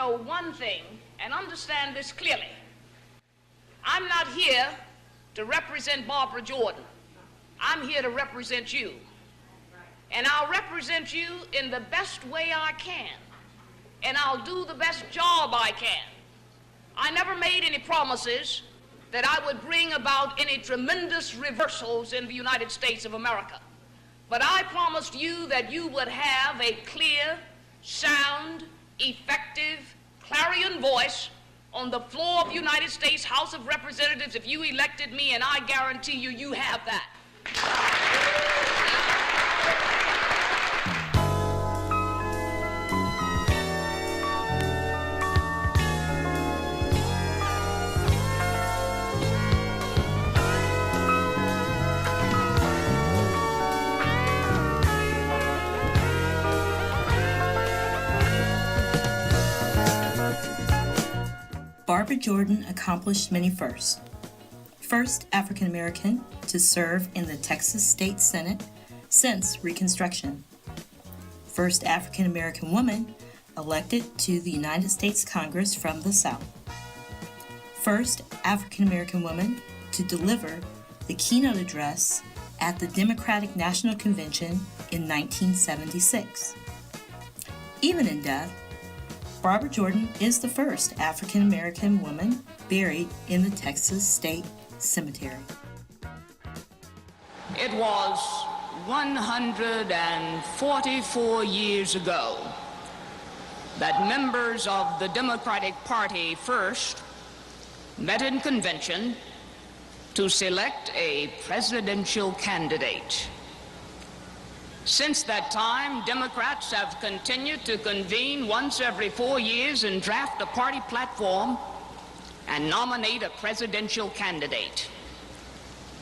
know one thing, and understand this clearly. I'm not here to represent Barbara Jordan. I'm here to represent you. And I'll represent you in the best way I can. And I'll do the best job I can. I never made any promises that I would bring about any tremendous reversals in the United States of America. But I promised you that you would have a clear, sound, effective, clarion voice on the floor of the United States House of Representatives if you elected me, and I guarantee you, you have that. Barbara Jordan accomplished many firsts. First African American to serve in the Texas State Senate since Reconstruction. First African American woman elected to the United States Congress from the South. First African American woman to deliver the keynote address at the Democratic National Convention in 1976. Even in death, Barbara Jordan is the first African American woman buried in the Texas State Cemetery. It was 144 years ago that members of the Democratic Party first met in convention to select a presidential candidate. Since that time, Democrats have continued to convene once every 4 years and draft a party platform and nominate a presidential candidate.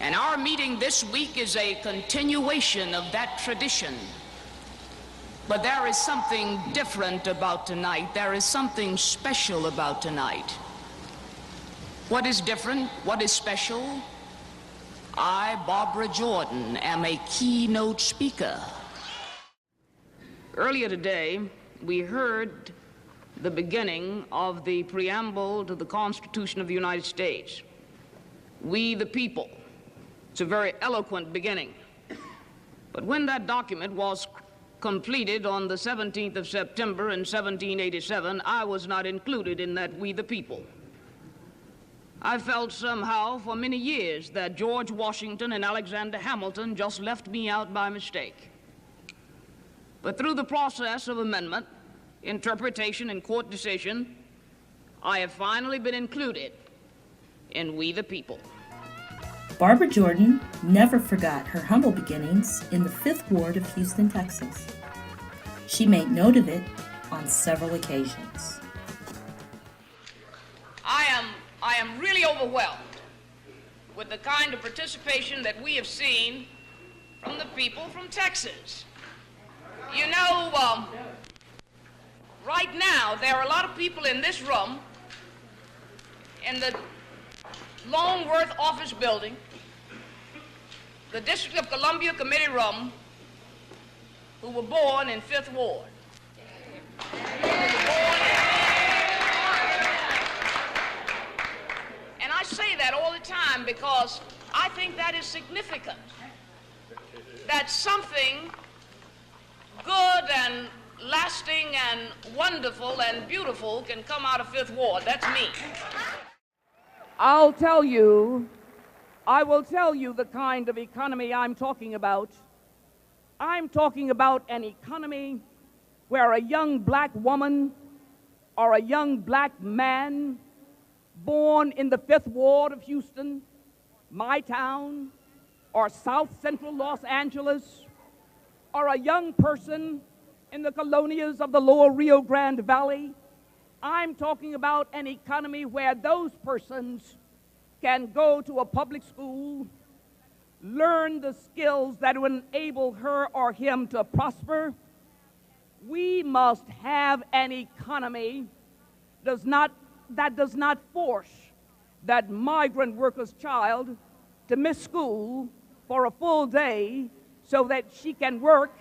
And our meeting this week is a continuation of that tradition. But there is something different about tonight. There is something special about tonight. What is different? What is special? I, Barbara Jordan, am a keynote speaker. Earlier today, we heard the beginning of the preamble to the Constitution of the United States. We the people. It's a very eloquent beginning. But when that document was completed on the 17th of September in 1787, I was not included in that we the people. I felt somehow for many years that George Washington and Alexander Hamilton just left me out by mistake. But through the process of amendment, interpretation, and court decision, I have finally been included in we the people. Barbara Jordan never forgot her humble beginnings in the 5th Ward of Houston, Texas. She made note of it on several occasions. I am really overwhelmed with the kind of participation that we have seen from the people from Texas. You know, right now there are a lot of people in this room, in the Longworth office building, the District of Columbia committee room, who were born in 5th Ward. And I say that all the time because I think that is significant, that something good and lasting and wonderful and beautiful can come out of 5th Ward. That's me. I will tell you the kind of economy I'm talking about. I'm talking about an economy where a young black woman or a young black man born in the 5th Ward of Houston, my town, or South Central Los Angeles, or a young person in the colonias of the lower Rio Grande Valley. I'm talking about an economy where those persons can go to a public school, learn the skills that will enable her or him to prosper. We must have an economy that does not force that migrant worker's child to miss school for a full day so that she can work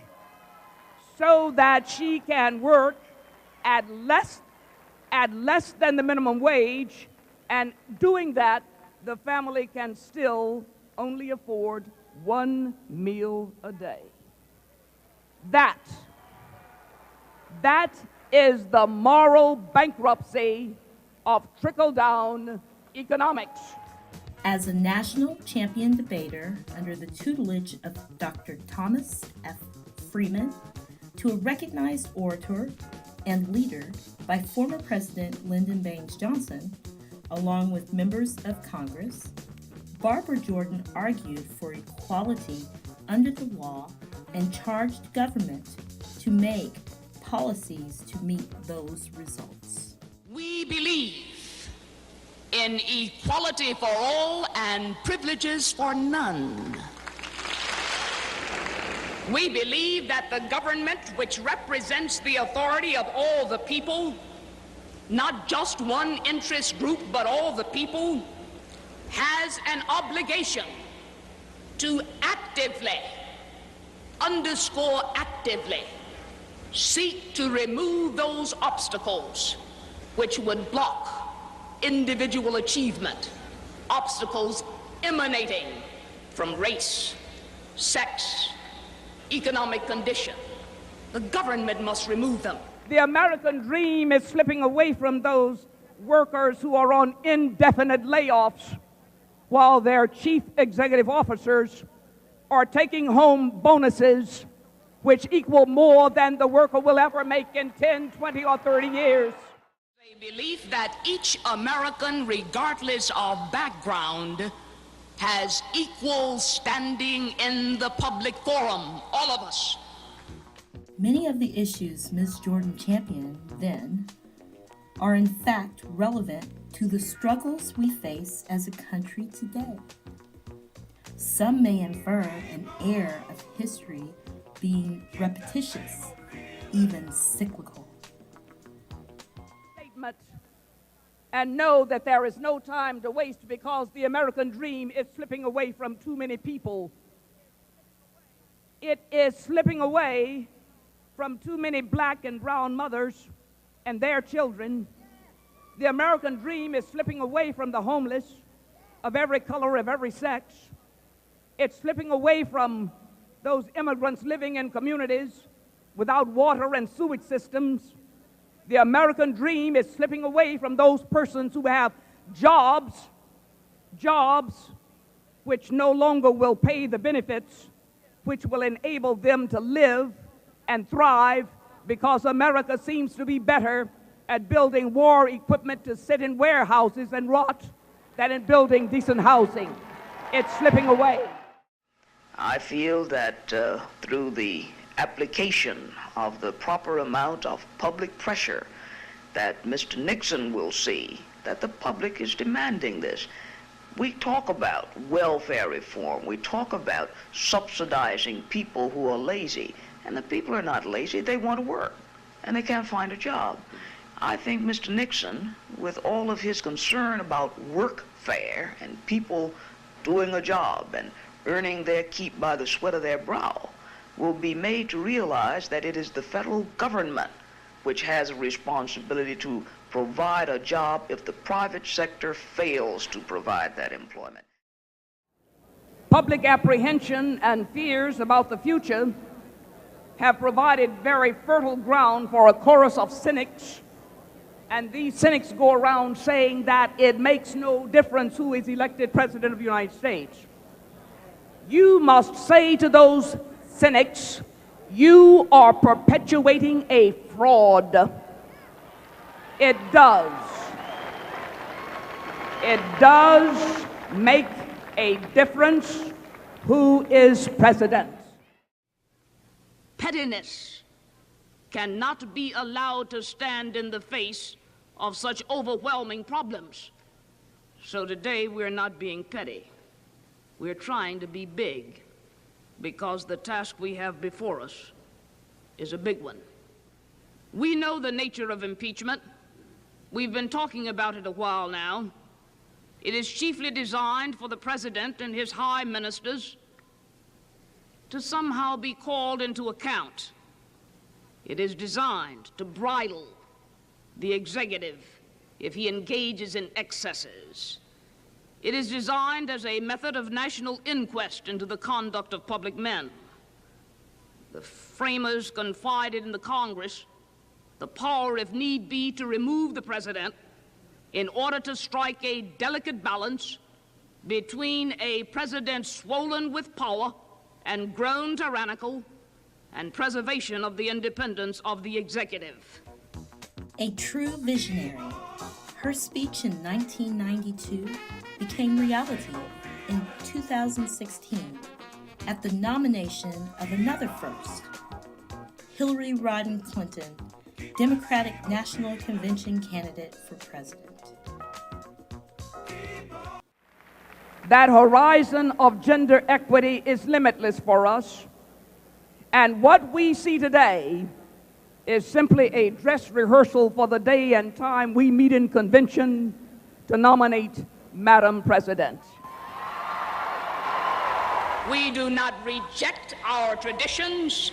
at less at less than the minimum wage, and doing that, the family can still only afford one meal a day. That is the moral bankruptcy of trickle-down economics. As a national champion debater under the tutelage of Dr. Thomas F. Freeman, to a recognized orator and leader by former President Lyndon Baines Johnson, along with members of Congress, Barbara Jordan argued for equality under the law and charged government to make policies to meet those results. We believe in equality for all and privileges for none. We believe that the government, which represents the authority of all the people, not just one interest group, but all the people, has an obligation to actively, underscore actively, seek to remove those obstacles which would block individual achievement, obstacles emanating from race, sex, economic condition. The government must remove them. The American dream is slipping away from those workers who are on indefinite layoffs, while their chief executive officers are taking home bonuses which equal more than the worker will ever make in 10, 20, or 30 years. A belief that each American, regardless of background, has equal standing in the public forum, all of us. Many of the issues Ms. Jordan championed then are in fact relevant to the struggles we face as a country today. Some may infer an air of history being repetitious, even cyclical. And know that there is no time to waste, because the American dream is slipping away from too many people. It is slipping away from too many black and brown mothers and their children. The American dream is slipping away from the homeless of every color, of every sex. It's slipping away from those immigrants living in communities without water and sewage systems. The American dream is slipping away from those persons who have jobs which no longer will pay the benefits which will enable them to live and thrive, because America seems to be better at building war equipment to sit in warehouses and rot than in building decent housing. It's slipping away. I feel that through the application of the proper amount of public pressure, that Mr. Nixon will see that the public is demanding this. We talk about welfare reform. We talk about subsidizing people who are lazy. And the people are not lazy. They want to work, and they can't find a job. I think Mr. Nixon, with all of his concern about workfare and people doing a job and earning their keep by the sweat of their brow, will be made to realize that it is the federal government which has a responsibility to provide a job if the private sector fails to provide that employment. Public apprehension and fears about the future have provided very fertile ground for a chorus of cynics, and these cynics go around saying that it makes no difference who is elected President of the United States. You must say to those cynics, you are perpetuating a fraud. It does make a difference who is president. Pettiness cannot be allowed to stand in the face of such overwhelming problems. So today we're not being petty. We're trying to be big, because the task we have before us is a big one. We know the nature of impeachment. We've been talking about it a while now. It is chiefly designed for the president and his high ministers to somehow be called into account. It is designed to bridle the executive if he engages in excesses. It is designed as a method of national inquest into the conduct of public men. The framers confided in the Congress the power, if need be, to remove the president in order to strike a delicate balance between a president swollen with power and grown tyrannical and preservation of the independence of the executive. A true visionary, her speech in 1992 became reality in 2016 at the nomination of another first, Hillary Rodham Clinton, Democratic National Convention candidate for president. That horizon of gender equity is limitless for us, and what we see today is simply a dress rehearsal for the day and time we meet in convention to nominate Madam President. We do not reject our traditions,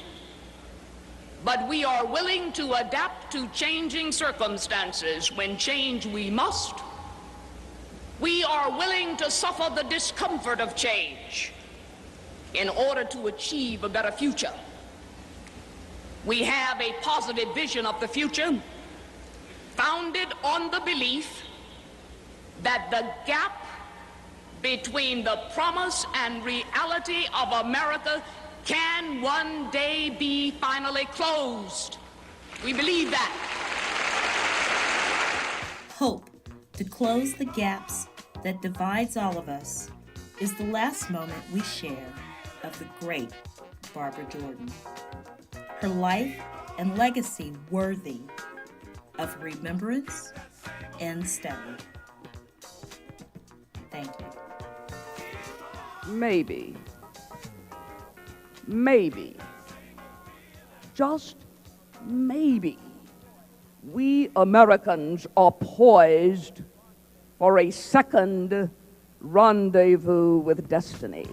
but we are willing to adapt to changing circumstances. When change we must, we are willing to suffer the discomfort of change in order to achieve a better future. We have a positive vision of the future founded on the belief that the gap between the promise and reality of America can one day be finally closed. We believe that. Hope to close the gaps that divides all of us is the last moment we share of the great Barbara Jordan. Her life and legacy worthy of remembrance and study. Thank you. Maybe, just maybe, we Americans are poised for a second rendezvous with destiny.